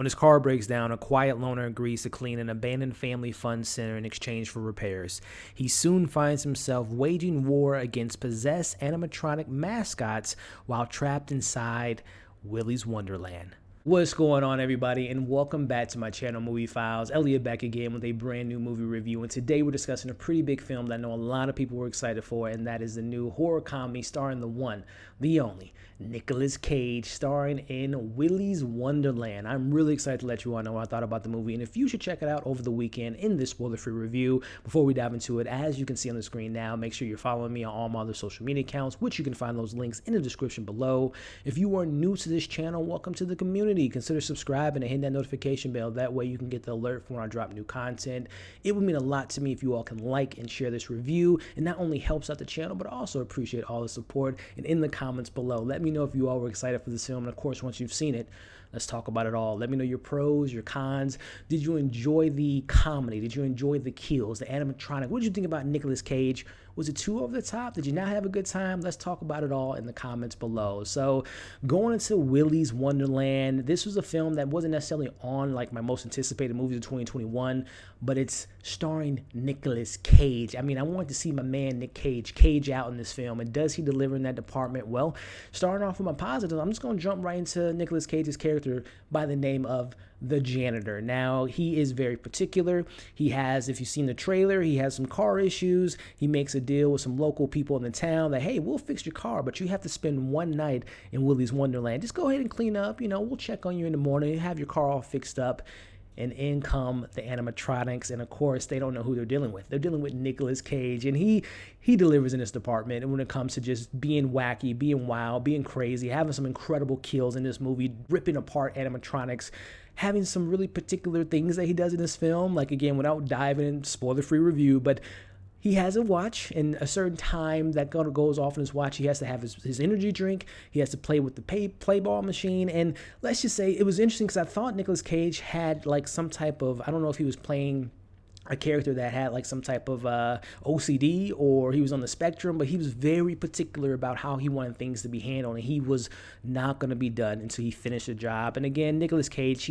When his car breaks down, a quiet loner agrees to clean an abandoned family fun center in exchange for repairs. He soon finds himself waging war against possessed animatronic mascots while trapped inside Willy's Wonderland. What's going on, everybody, and welcome back to my channel, Movie Files. Elliot back again with a brand new movie review, and today we're discussing a pretty big film that I know a lot of people were excited for, and that is the new horror comedy starring the one, the only, Nicolas Cage, starring in Willy's Wonderland. I'm really excited to let you all know what I thought about the movie, and if you should check it out over the weekend in this spoiler-free review. Before we dive into it, as you can see on the screen now, make sure you're following me on all my other social media accounts, which you can find those links in the description below. If you are new to this channel, welcome to the community. Consider subscribing and hitting that notification bell. That way you can get the alert for when I drop new content. It would mean a lot to me if you all can like and share this review. It not only helps out the channel, but I also appreciate all the support. And in the comments below, let me know if you all were excited for this film. And of course, once you've seen it, let's talk about it all. Let me know your pros, your cons. Did you enjoy the comedy? Did you enjoy the kills, the animatronic? What did you think about Nicolas Cage? Was it too over the top? Did you not have a good time? Let's talk about it all in the comments below. So going into Willy's Wonderland, this was a film that wasn't necessarily on like my most anticipated movies of 2021, but it's starring Nicolas Cage. I mean, I wanted to see my man Nick Cage out in this film, and does he deliver in that department? Well, starting off with my positives, I'm just going to jump right into Nicolas Cage's character by the name of the janitor. Now, he is very particular. He has, if you've seen the trailer, he has some car issues. He makes a deal with some local people in the town that, hey, we'll fix your car, but you have to spend one night in Willy's Wonderland. Just go ahead and clean up. You know, we'll check on you in the morning, have your car all fixed up. And in come the animatronics, and of course, they don't know who they're dealing with. They're dealing with Nicolas Cage, and he delivers in this department. And when it comes to just being wacky, being wild, being crazy, having some incredible kills in this movie, ripping apart animatronics, having some really particular things that he does in this film. Like, again, without diving in, spoiler-free review, but he has a watch, and a certain time that goes off in his watch, he has to have his energy drink. He has to play with the play ball machine. And let's just say it was interesting because I thought Nicolas Cage had like some type of, I don't know if he was playing a character that had like some type of OCD or he was on the spectrum, but he was very particular about how he wanted things to be handled, and he was not going to be done until he finished the job. And again, Nicolas Cage,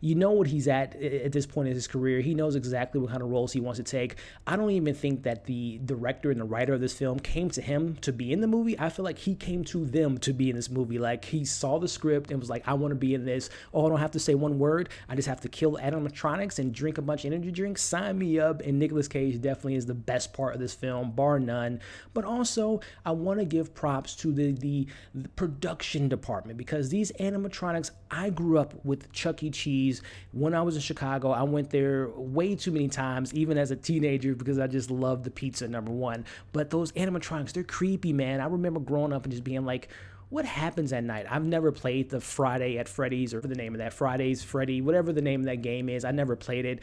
you know what he's at this point in his career. He knows exactly what kind of roles he wants to take. I don't even think that the director and the writer of this film came to him to be in the movie. I feel like he came to them to be in this movie. Like, he saw the script and was like, I want to be in this. Oh, I don't have to say one word. I just have to kill animatronics and drink a bunch of energy drinks. Sign me up. And Nicolas Cage definitely is the best part of this film, bar none. But also, I want to give props to the production department, because these animatronics, I grew up with Chuck E. Cheese. When I was in Chicago, I went there way too many times, even as a teenager, because I just loved the pizza, number one. But those animatronics, they're creepy, man. I remember growing up and just being like, what happens at night? I've never played the Friday at Freddy's, or the name of that, Friday's Freddy, whatever the name of that game is. I never played it.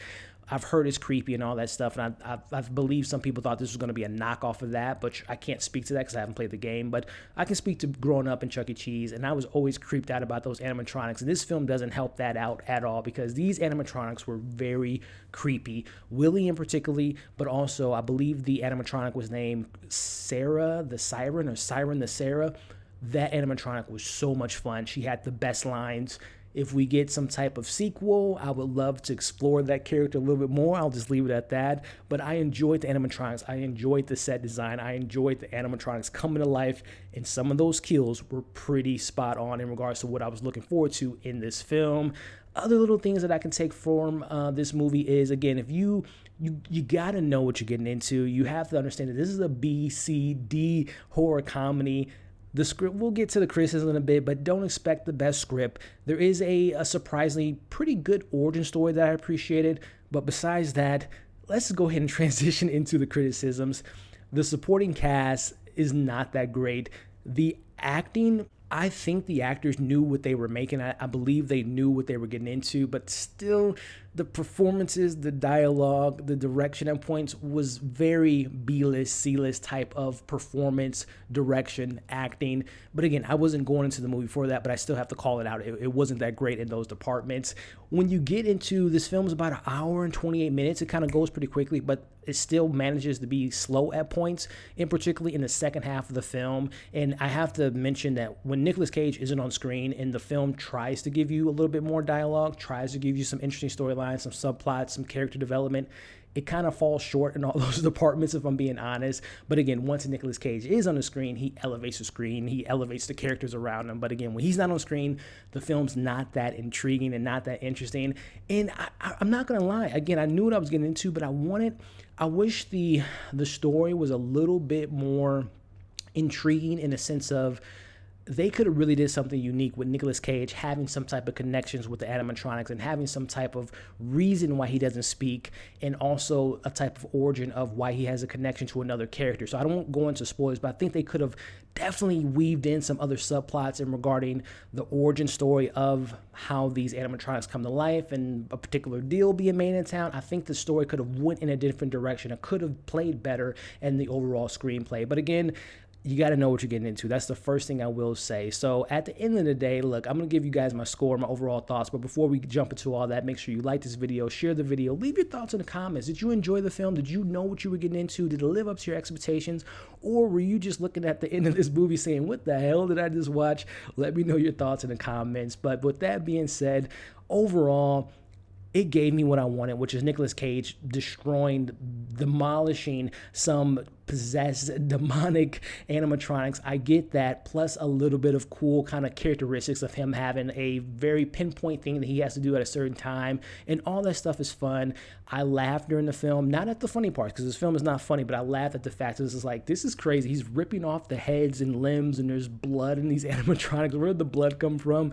I've heard it's creepy and all that stuff, and I believe some people thought this was going to be a knockoff of that, but I can't speak to that because I haven't played the game. But I can speak to growing up in Chuck E. Cheese, and I was always creeped out about those animatronics, and this film doesn't help that out at all, because these animatronics were very creepy. Willy in particular, but also I believe the animatronic was named Sarah the Siren, or Siren the Sarah. That animatronic was so much fun. She had the best lines. If we get some type of sequel, I would love to explore that character a little bit more. I'll just leave it at that. But I enjoyed the animatronics. I enjoyed the set design. I enjoyed the animatronics coming to life. And some of those kills were pretty spot on in regards to what I was looking forward to in this film. Other little things that I can take from this movie is, again, if you got to know what you're getting into. You have to understand that this is a B, C, D horror comedy. The script, we'll get to the criticism in a bit, but don't expect the best script. There is a surprisingly pretty good origin story that I appreciated, but besides that, let's go ahead and transition into the criticisms. The supporting cast is not that great. The acting, I think the actors knew what they were making. I believe they knew what they were getting into, but still, the performances, the dialogue, the direction at points was very B-list, C-list type of performance, direction, acting. But again, I wasn't going into the movie for that, but I still have to call it out. It wasn't that great in those departments. When you get into this film is about an hour and 28 minutes. It kind of goes pretty quickly, but it still manages to be slow at points, and particularly in the second half of the film. And I have to mention that when Nicolas Cage isn't on screen and the film tries to give you a little bit more dialogue, tries to give you some interesting storylines, some subplots, some character development, it kind of falls short in all those departments, if I'm being honest. But again, once Nicolas Cage is on the screen, he elevates the screen, he elevates the characters around him. But again, when he's not on screen, the film's not that intriguing and not that interesting. And I'm not gonna lie, again, I knew what I was getting into, but I wish the story was a little bit more intriguing in the sense of they could have really did something unique with Nicolas Cage having some type of connections with the animatronics and having some type of reason why he doesn't speak, and also a type of origin of why he has a connection to another character. So I don't go into spoilers, but I think they could have definitely weaved in some other subplots in regarding the origin story of how these animatronics come to life and a particular deal being made in town. I think the story could have went in a different direction. It could have played better in the overall screenplay. But again, you got to know what you're getting into. That's the first thing I will say. So at the end of the day, look, I'm going to give you guys my score, my overall thoughts. But before we jump into all that, make sure you like this video, share the video, leave your thoughts in the comments. Did you enjoy the film? Did you know what you were getting into? Did it live up to your expectations? Or were you just looking at the end of this movie saying, what the hell did I just watch? Let me know your thoughts in the comments. But with that being said, overall, it gave me what I wanted, which is Nicolas Cage destroying, demolishing some possessed, demonic animatronics. I get that, plus a little bit of cool kind of characteristics of him having a very pinpoint thing that he has to do at a certain time, and all that stuff is fun. I laughed during the film, not at the funny parts, because this film is not funny, but I laughed at the fact that this is like, this is crazy. He's ripping off the heads and limbs, and there's blood in these animatronics. Where did the blood come from?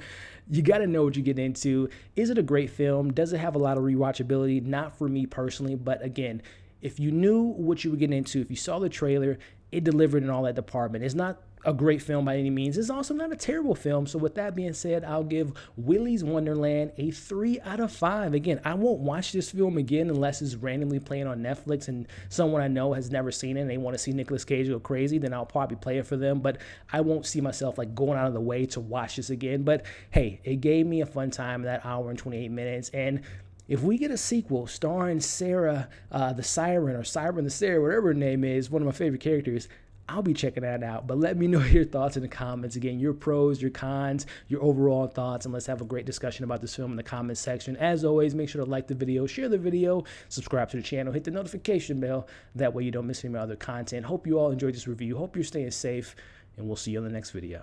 You got to know what you get into. Is it a great film? Does it have a lot of rewatchability? Not for me personally, but again, if you knew what you were getting into, if you saw the trailer, it delivered in all that department. It's not a great film by any means. It's also not a terrible film. So with that being said, I'll give Willy's Wonderland a 3 out of 5. Again, I won't watch this film again unless it's randomly playing on Netflix and someone I know has never seen it and they want to see Nicolas Cage go crazy, then I'll probably play it for them. But I won't see myself like going out of the way to watch this again. But hey, it gave me a fun time, that hour and 28 minutes. And if we get a sequel starring Sarah the Siren, or Siren the Sarah, whatever her name is, one of my favorite characters, I'll be checking that out. But let me know your thoughts in the comments. Again, your pros, your cons, your overall thoughts, and let's have a great discussion about this film in the comments section. As always, make sure to like the video, share the video, subscribe to the channel, hit the notification bell. That way you don't miss any of my other content. Hope you all enjoyed this review. Hope you're staying safe, and we'll see you on the next video.